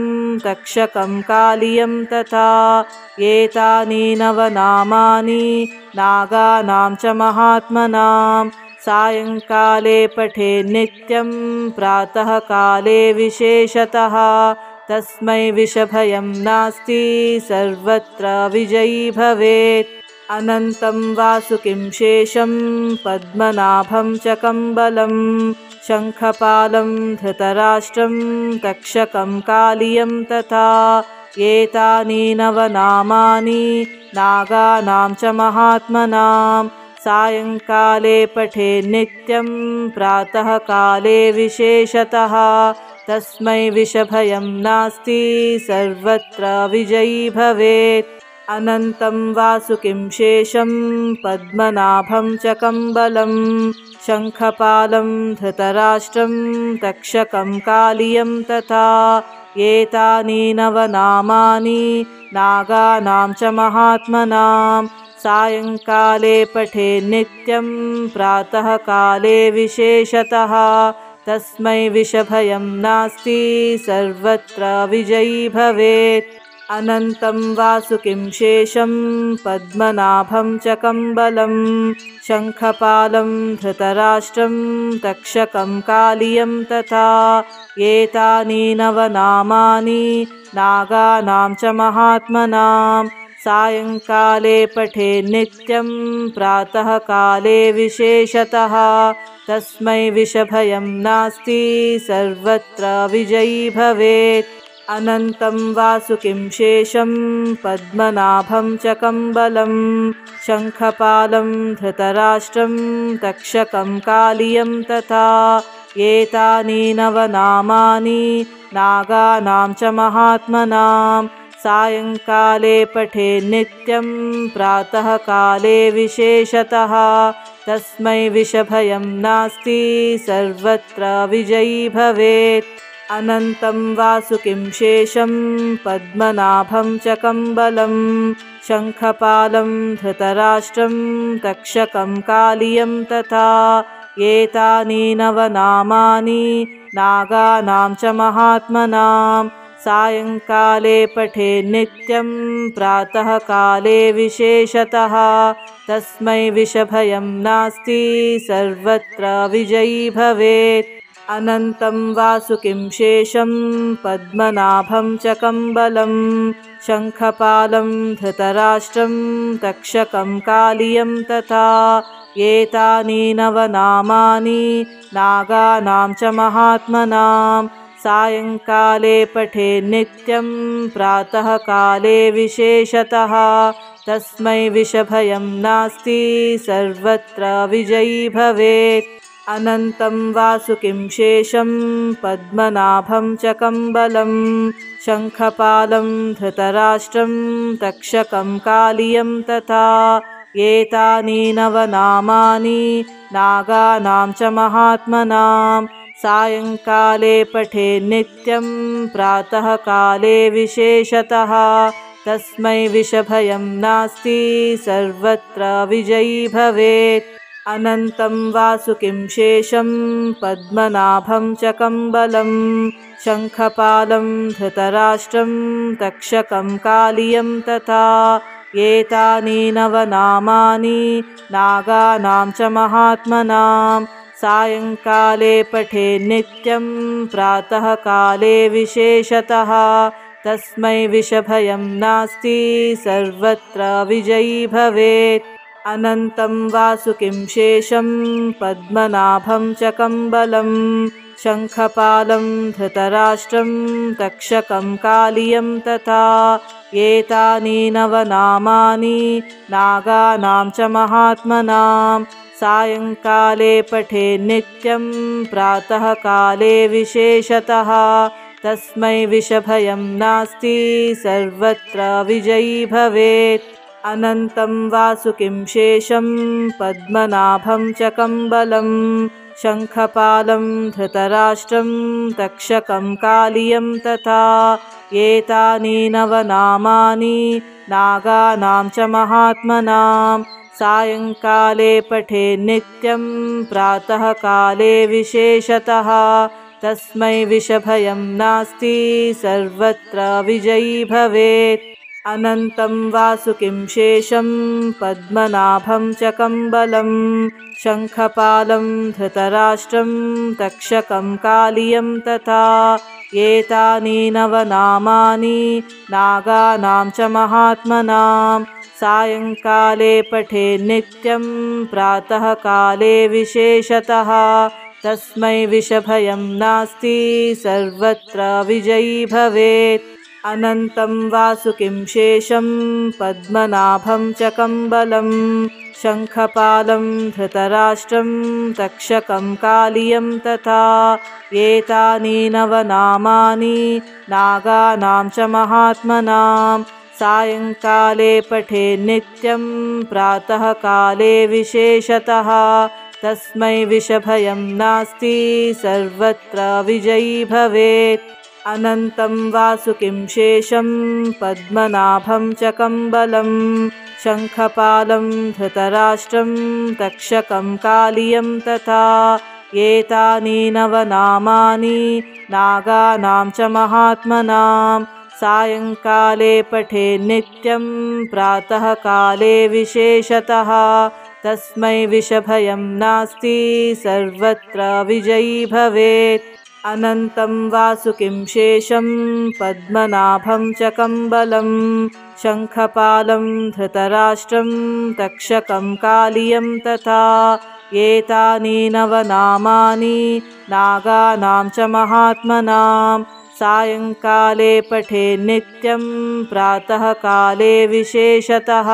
Speaker 1: तक्षकं कालियं तथा एतानि नवनामानि नागानां च महात्मनां सायङ्काले पठे नित्यं प्रातःकाले विशेषतः तस्मै विषभयं नास्ति सर्वत्र विजयी भवेत्। अनन्तं वासुकिं शेषं पद्मनाभं च कम्बलं शङ्खपालं धृतराष्ट्रं तक्षकं कालियं तथा एतानि नवनामानि नागानां च महात्मनां सायङ्काले पठे नित्यं प्रातःकाले विशेषतः तस्मै विषभयं नास्ति सर्वत्र विजयी भवेत्। अनन्तं वासुकिं शेषं पद्मनाभं च कम्बलं शङ्खपालं धृतराष्ट्रं तक्षकं कालियं तथा एतानि नवनामानि नागानां च महात्मनां सायङ्काले पठे नित्यं प्रातःकाले विशेषतः तस्मै विषभयं नास्ति सर्वत्र विजयी भवेत्। अनन्तं वासुकिं शेषं पद्मनाभं च कम्बलं शङ्खपालं धृतराष्ट्रं तक्षकं कालियं तथा एतानि नवनामानि नागानां च महात्मनां सायङ्काले पठे नित्यं प्रातःकाले विशेषतः तस्मै विषभयं नास्ति सर्वत्र विजयी भवेत्। अनन्तं वासुकिं शेषं पद्मनाभं च कम्बलं शङ्खपालं धृतराष्ट्रं तक्षकं कालियं तथा एतानि नवनामानि नागानां च महात्मनां सायङ्काले पठे नित्यं प्रातःकाले विशेषतः तस्मै विषभयं नास्ति सर्वत्र विजयी भवेत्। अनन्तं वासुकिं शेषं पद्मनाभं च कम्बलं शङ्खपालं धृतराष्ट्रं तक्षकं कालियं तथा एतानि नवनामानि नागानां च महात्मनां सायङ्काले पठे नित्यं प्रातःकाले विशेषतः तस्मै विषभयं नास्ति सर्वत्र विजयी भवेत्। अनन्तं वासुकिं शेषं पद्मनाभं च कम्बलं शङ्खपालं धृतराष्ट्रं तक्षकं कालियं तथा एतानि नवनामानि नागानां च महात्मनां सायङ्काले पठेत् नित्यं प्रातःकाले विशेषतः तस्मै विषभयं नास्ति सर्वत्र विजयी भवेत्। अनन्तं वासुकिं शेषं पद्मनाभं च कम्बलं शङ्खपालं धृतराष्ट्रं तक्षकं कालियं तथा एतानि नवनामानि नागानां च महात्मनां सायङ्काले पठेत् नित्यं प्रातःकाले विशेषतः तस्मै विषभयं नास्ति सर्वत्र विजयी भवेत्। अनन्तं वासुकिं शेषं पद्मनाभं च कम्बलं शङ्खपालं धृतराष्ट्रं तक्षकं कालियं तथा एतानि नवनामानि नागानां च महात्मनां सायङ्काले पठेत् नित्यं प्रातःकाले विशेषतः तस्मै विषभयं नास्ति सर्वत्र विजयी भवेत्। अनन्तं वासुकिं शेषं पद्मनाभं च कम्बलं शङ्खपालं धृतराष्ट्रं तक्षकं कालियं तथा एतानि नवनामानि नागानां च महात्मनां सायङ्काले पठेत् नित्यं प्रातःकाले विशेषतः तस्मै विषभयं नास्ति सर्वत्र विजयी भवेत्। अनन्तं वासुकिं शेषं पद्मनाभं च कम्बलं शङ्खपालं धृतराष्ट्रं तक्षकं कालियं तथा एतानि नवनामानि नागानां च महात्मनां सायङ्काले पठेत् नित्यं प्रातःकाले विशेषतः तस्मै विषभयं नास्ति सर्वत्र विजयी भवेत्। अनन्तं वासुकिं शेषं पद्मनाभं च कम्बलं शङ्खपालं धृतराष्ट्रं तक्षकं कालियं तथा एतानि नवनामानि नागानां च महात्मनां सायङ्काले पठेत् नित्यं प्रातःकाले विशेषतः तस्मै विषभयं नास्ति सर्वत्र विजयी भवेत्। अनन्तं वासुकिं शेषं पद्मनाभं च कम्बलं शङ्खपालं धृतराष्ट्रं तक्षकं कालियं तथा एतानि नवनामानि नागानां च महात्मनां सायङ्काले पठेत् नित्यं प्रातःकाले विशेषतः तस्मै विषभयं नास्ति सर्वत्र विजयी भवेत्। अनन्तं वासुकिं शेषं पद्मनाभं च कम्बलं शङ्खपालं धृतराष्ट्रं तक्षकं कालियं तथा एतानि नवनामानि नागानां च महात्मनां सायङ्काले पठेत् नित्यं प्रातःकाले विशेषतः तस्मै विषभयं नास्ति सर्वत्र विजयी भवेत्। अनन्तं वासुकिं शेषं पद्मनाभं च कम्बलं शङ्खपालं धृतराष्ट्रं तक्षकं कालियं तथा एतानि नवनामानि नागानां च महात्मनां सायङ्काले पठेत् नित्यं प्रातःकाले विशेषतः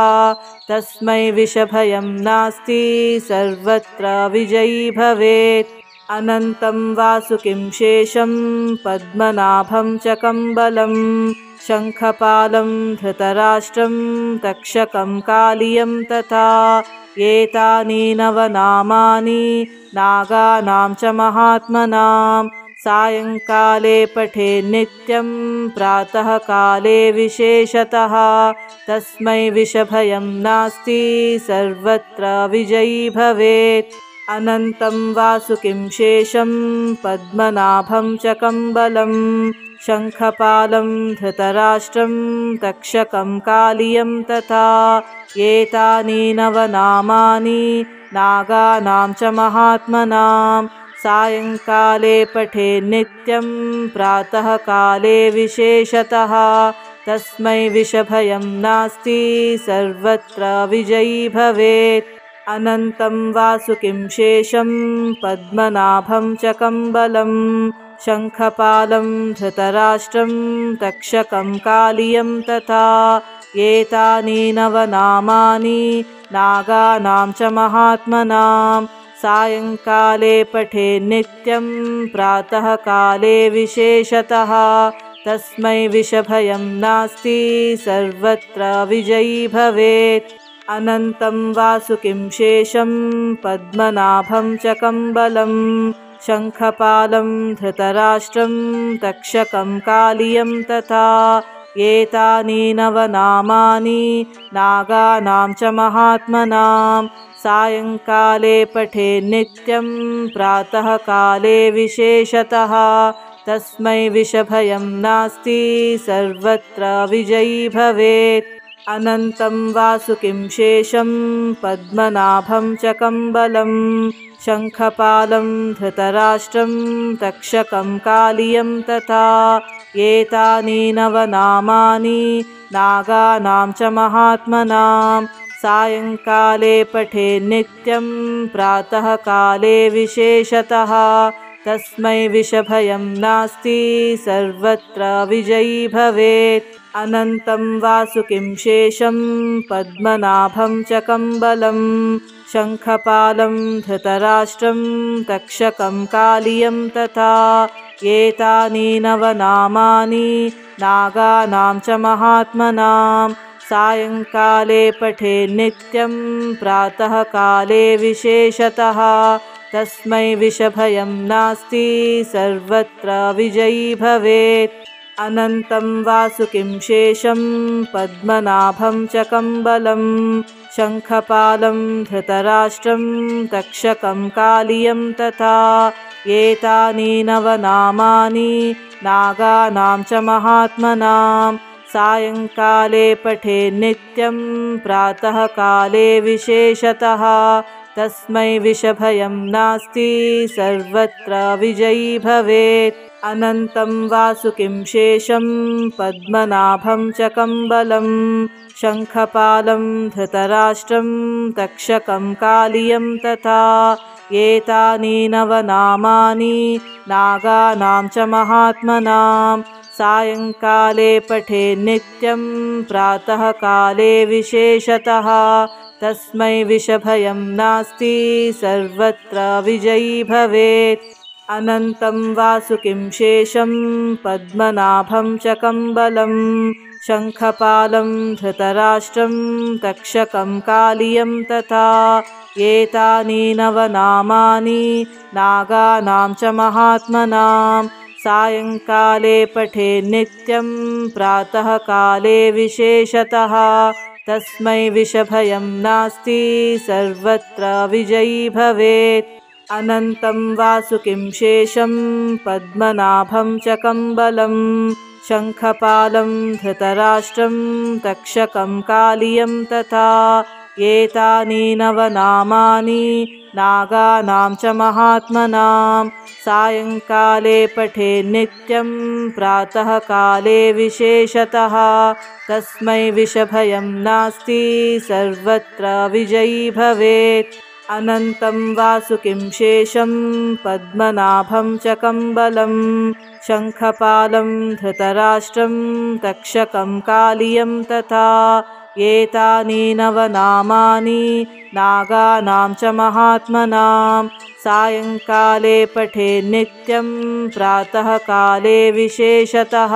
Speaker 1: तस्मै विषभयं नास्ति सर्वत्र विजयी भवेत्। अनन्तं वासुकिं शेषं पद्मनाभं च कम्बलं शङ्खपालं धृतराष्ट्रं तक्षकं कालियं तथा एतानि नवनामानि नागानां च महात्मनां सायङ्काले पठेत् नित्यं प्रातःकाले विशेषतः तस्मै विषभयं नास्ति सर्वत्र विजयी भवेत्। अनन्तं वासुकिं शेषं पद्मनाभं च कम्बलं शङ्खपालं धृतराष्ट्रं तक्षकं कालियं तथा एतानि नवनामानि नागानां च महात्मनां सायङ्काले पठेत् नित्यं प्रातःकाले विशेषतः तस्मै विषभयं नास्ति सर्वत्र विजयी भवेत्। अनन्तं वासुकिं शेषं पद्मनाभं च कम्बलं शङ्खपालं धृतराष्ट्रं तक्षकं कालियं तथा एतानि नवनामानि नागानां च महात्मनां सायङ्काले पठे नित्यं प्रातःकाले विशेषतः तस्मै विषभयं नास्ति सर्वत्र विजयी भवेत्। अनन्तं वासुकिं शेषं पद्मनाभं च कम्बलं शङ्खपालं धृतराष्ट्रं तक्षकं कालियं तथा एतानि नवनामानि नागानां च महात्मनां सायङ्काले पठे नित्यं प्रातःकाले विशेषतः तस्मै विषभयं नास्ति सर्वत्र विजयी भवेत्। अनन्तं वासुकिं शेषं पद्मनाभं च कम्बलं शङ्खपालं धृतराष्ट्रं तक्षकं कालियं तथा एतानि नवनामानि नागानां च महात्मनां सायङ्काले पठे नित्यं प्रातःकाले विशेषतः तस्मै विषभयं नास्ति सर्वत्र विजयी भवेत्। अनन्तं वासुकिं शेषं पद्मनाभं च कम्बलं शङ्खपालं धृतराष्ट्रं तक्षकं कालियं तथा एतानि नवनामानि नागानां च महात्मनां सायङ्काले पठे नित्यं प्रातःकाले विशेषतः तस्मै विषभयं नास्ति सर्वत्र विजयी भवेत्। अनन्तं वासुकिं शेषं पद्मनाभं च कम्बलं शङ्खपालं धृतराष्ट्रं तक्षकं कालियं तथा एतानि नवनामानि नागानां च महात्मनां सायङ्काले पठे नित्यं प्रातःकाले विशेषतः तस्मै विषभयं नास्ति सर्वत्र विजयी भवेत्। अनन्तं वासुकिं शेषं पद्मनाभं च कम्बलं शङ्खपालं धृतराष्ट्रं तक्षकं कालियं तथा एतानि नवनामानि नागानां च महात्मनां सायङ्काले पठे नित्यं प्रातःकाले विशेषतः तस्मै विषभयं नास्ति सर्वत्र विजयी भवेत्। अनन्तं वासुकिं शेषं पद्मनाभं च कम्बलं शङ्खपालं धृतराष्ट्रं तक्षकं कालियं तथा एतानि नवनामानि नागानां च महात्मनां सायङ्काले पठे नित्यं प्रातःकाले विशेषतः तस्मै विषभयं नास्ति सर्वत्र विजयी भवेत्। अनन्तं वासुकिं शेषं पद्मनाभं च कम्बलं शङ्खपालं धृतराष्ट्रं तक्षकं कालियं तथा एतानि नवनामानि नागानां च महात्मनां सायङ्काले पठे नित्यं प्रातःकाले विशेषतः तस्मै विषभयं नास्ति सर्वत्र विजयी भवेत्। अनन्तं वासुकिं शेषं पद्मनाभं च कम्बलं शङ्खपालं धृतराष्ट्रं तक्षकं कालियं तथा एतानि नवनामानि नागानां च महात्मनां सायङ्काले पठे नित्यं प्रातःकाले विशेषतः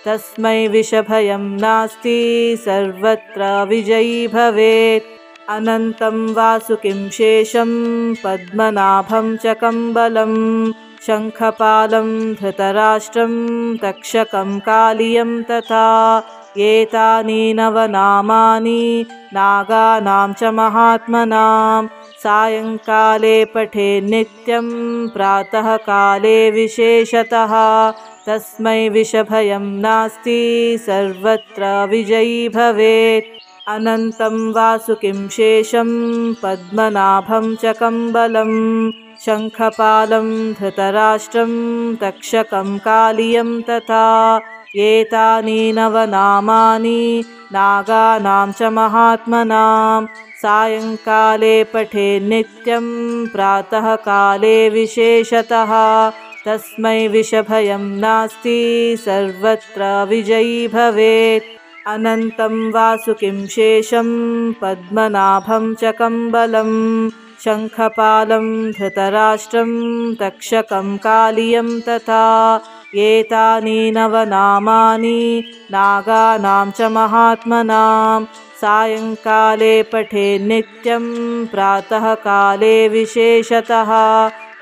Speaker 1: तस्मै विषभयं नास्ति सर्वत्र विजयी भवेत्। अनन्तं वासुकिं शेषं पद्मनाभं च कम्बलं शङ्खपालं धृतराष्ट्रं तक्षकं कालियं तथा एतानि नवनामानि नागानां च महात्मनां सायङ्काले पठे नित्यं प्रातःकाले विशेषतः तस्मै विषभयं नास्ति सर्वत्र विजयी भवेत्। अनन्तं वासुकिं शेषं पद्मनाभं च कम्बलं शङ्खपालं धृतराष्ट्रं तक्षकं कालियं तथा एतानि नवनामानि नागानां च महात्मनां सायङ्काले पठे नित्यं प्रातःकाले विशेषतः तस्मै विषभयं नास्ति सर्वत्र विजयी भवेत्। अनन्तं वासुकिं शेषं पद्मनाभं च कम्बलं शङ्खपालं धृतराष्ट्रं तक्षकं कालियं तथा एतानि नवनामानि नागानां च महात्मनां सायङ्काले पठे नित्यं प्रातःकाले विशेषतः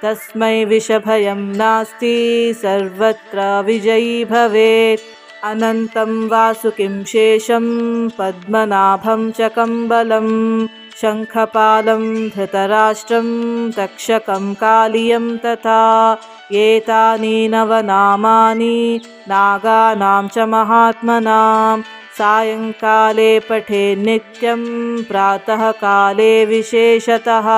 Speaker 1: तस्मै विषभयं नास्ति सर्वत्र विजयी भवेत्। अनन्तं वासुकिं शेषं पद्मनाभं च कम्बलं शङ्खपालं धृतराष्ट्रं तक्षकं कालियं तथा एतानि नवनामानि नागानां च महात्मनां सायङ्काले पठे नित्यं प्रातःकाले विशेषतः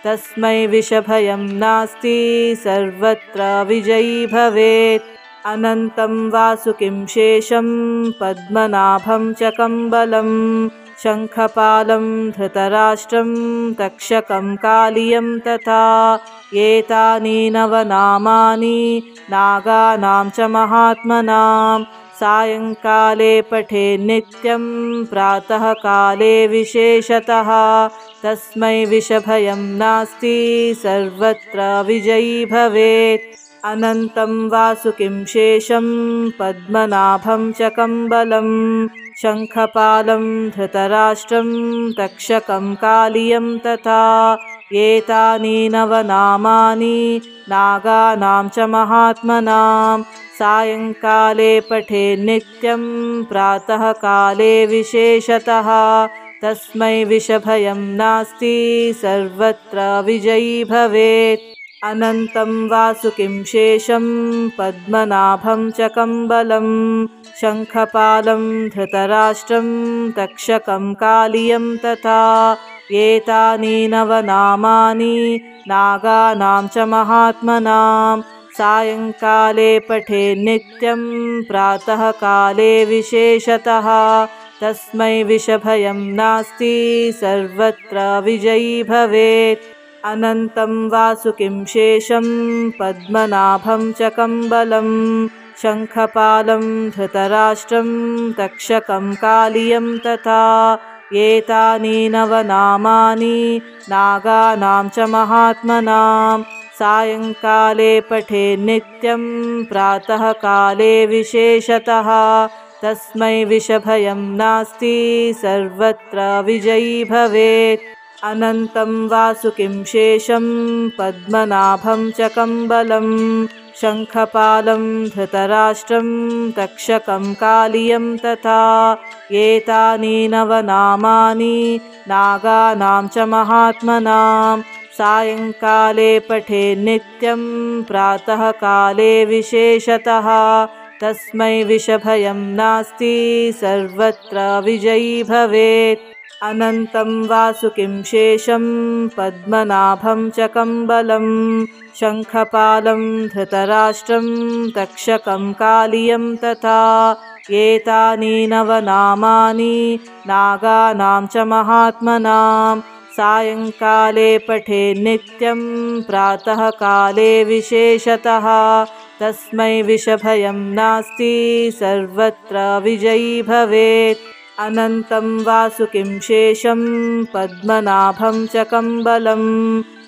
Speaker 1: तस्मै विषभयं नास्ति सर्वत्र विजयी भवेत्। अनन्तं वासुकिं शेषं पद्मनाभं च कम्बलं शङ्खपालं धृतराष्ट्रं तक्षकं कालियं तथा एतानि नवनामानि नागानां च महात्मनां सायङ्काले पठे नित्यं प्रातःकाले विशेषतः तस्मै विषभयं नास्ति सर्वत्र विजयी भवेत्। अनन्तं वासुकिं शेषं पद्मनाभं च कम्बलं शङ्खपालं धृतराष्ट्रं तक्षकं कालियं तथा एतानि नवनामानि नागानां च महात्मनां सायङ्काले पठे नित्यं प्रातःकाले विशेषतः तस्मै विषभयं नास्ति सर्वत्र विजयी भवेत्। अनन्तं वासुकिं शेषं पद्मनाभं च कम्बलं शङ्खपालं धृतराष्ट्रं तक्षकं कालियं तथा एतानि नवनामानि नागानां च महात्मनां सायङ्काले पठे नित्यं प्रातःकाले विशेषतः तस्मै विषभयं नास्ति सर्वत्र विजयी भवेत्। अनन्तं वासुकिं शेषं पद्मनाभं च कम्बलं शङ्खपालं धृतराष्ट्रं तक्षकं कालियं तथा एतानि नवनामानि नागानां च महात्मनां सायङ्काले पठे नित्यं प्रातःकाले विशेषतः तस्मै विषभयं नास्ति सर्वत्र विजयी भवेत्। अनन्तं वासुकिं शेषं पद्मनाभं च कम्बलं शङ्खपालं धृतराष्ट्रं तक्षकं कालियं तथा एतानि नवनामानि नागानां च महात्मनां सायङ्काले पठे नित्यं प्रातःकाले विशेषतः तस्मै विषभयं नास्ति सर्वत्र विजयी भवेत्। अनन्तं वासुकिं शेषं पद्मनाभं च कम्बलं शङ्खपालं धृतराष्ट्रं तक्षकं कालियं तथा एतानि नवनामानि नागानां च महात्मनां सायङ्काले पठे नित्यं प्रातःकाले विशेषतः तस्मै विषभयं नास्ति सर्वत्र विजयी भवेत्। अनन्तं वासुकिं शेषं पद्मनाभं च कम्बलं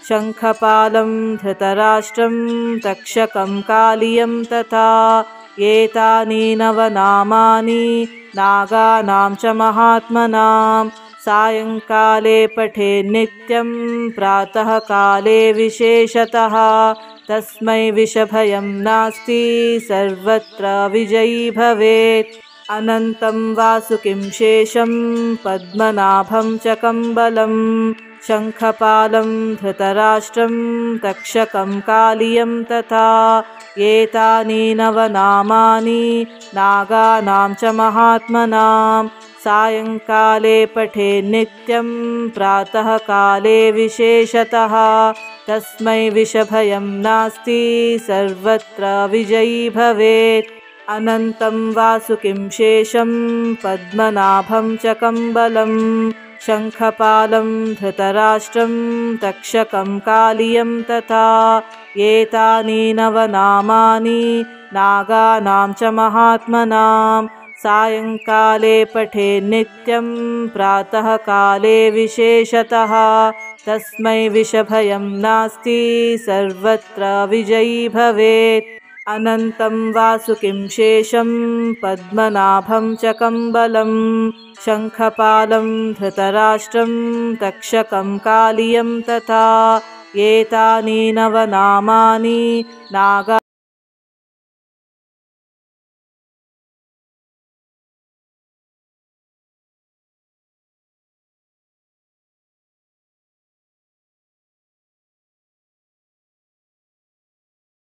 Speaker 1: शङ्खपालं धृतराष्ट्रं तक्षकं कालियं तथा एतानि नवनामानि नागानां च महात्मनां सायङ्काले पठे नित्यं प्रातःकाले विशेषतः तस्मै विषभयं नास्ति सर्वत्र विजयी भवेत्। अनन्तं वासुकिं शेषं पद्मनाभं च कम्बलं शङ्खपालं धृतराष्ट्रं तक्षकं कालियं तथा एतानि नवनामानि नागानां च महात्मनां सायङ्काले पठे नित्यं प्रातःकाले विशेषतः तस्मै विषभयं नास्ति सर्वत्र विजयी भवेत्। अनन्तं वासुकिं शेषं पद्मनाभं च कम्बलं शङ्खपालं धृतराष्ट्रं तक्षकं कालियं तथा एतानि नवनामानि नागानां च महात्मनां सायङ्काले पठेन्नित्यं प्रातःकाले विशेषतः तस्मै विषभयं नास्ति सर्वत्र विजयी भवेत्। अनन्तं वासुकिं शेषं पद्मनाभं च कम्बलं शङ्खपालं धृतराष्ट्रं तक्षकं कालियं तथा एतानि नवनामानि नागा